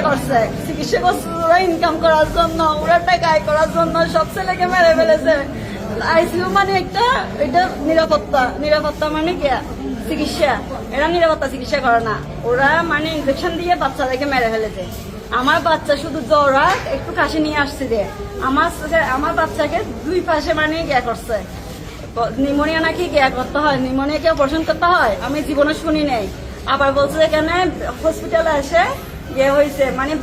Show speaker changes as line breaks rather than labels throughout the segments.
করছে, চিকিৎসা করছে ওরা ইনকাম করার জন্য, ওরা টাকা আয় করার জন্য সব ছেলেকে মেরে ফেলেছে। আইসিইউ মানে একটা এটা নিরাপত্তা মানে কি চিকিৎসা, এরা নিরাপত্তা চিকিৎসা করে না, ওরা মানে ইনজেকশন দিয়ে বাচ্চাদেরকে মেরে ফেলেছে। আমার বাচ্চা শুধু জ্বর আর একটু কাশি নিয়ে আসছে যে আমার বাচ্চাকে দুই পাশে মানে ইয়ে করছে, নিউমোনিয়া নাকি ইয়ে করতে হয়, নিউমোনিয়াকে অপারেশন করতে হয়, আমি জীবনে শুনি নাই। আবার বলছে এখানে হসপিটালে এসে ইয়ে হয়েছে মানে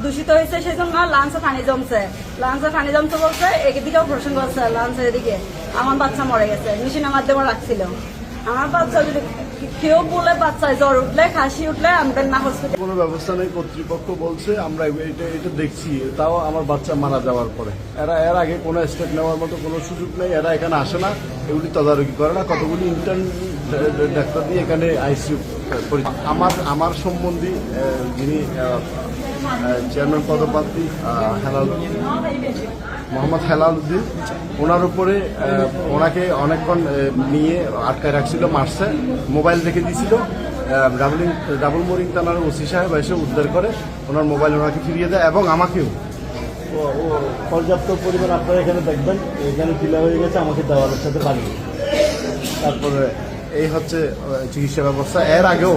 দূষিত হয়েছে, সেই জন্য লাঞ্চে পানি জমছে বলছে এদিকে অপারেশন করছে, লাঞ্চের এদিকে আমার বাচ্চা মরে গেছে, মেশিনের মাধ্যমে রাখছিল। আমার বাচ্চা যদি কেউ বলে বাচ্চায় জ্বর উঠলে কাশি উঠলে আমাদের না হসপিটাল
কোনো ব্যবস্থা নেই, কর্তৃপক্ষ বলছে আমরা এটা দেখছি, তাও আমার বাচ্চা মারা যাওয়ার পরে এর আগে কোনো স্টেপ নেওয়ার মতো কোনো সুযোগ নেই, এরা এখানে আসে না, এগুলি তদারকি করে না, কতগুলি ইন্টার্ন ডাক্তার দিয়ে এখানে আইসিইউ আমার সম্বন্ধী যিনি চেয়ারম্যান পদপ্রার্থী মোহাম্মদ হেলাল উদ্দিন, ওনার উপরে ওনাকে নিয়ে আটকায় রাখছিল, মারছে, মোবাইল রেখে দিয়েছিল। ডাবল মোরিং থানার ওসি সাহেব এসে উদ্ধার করে ওনার মোবাইল ওনাকে ফিরিয়ে দেয় এবং আমাকেও পর্যাপ্ত পরিমাণ আপনারা এখানে দেখবেন, এখানে ফিলা হয়ে গেছে, আমাকে দেওয়ালের সাথে বাড়িয়ে। তারপরে এই হচ্ছে চিকিৎসা ব্যবস্থা। এর আগেও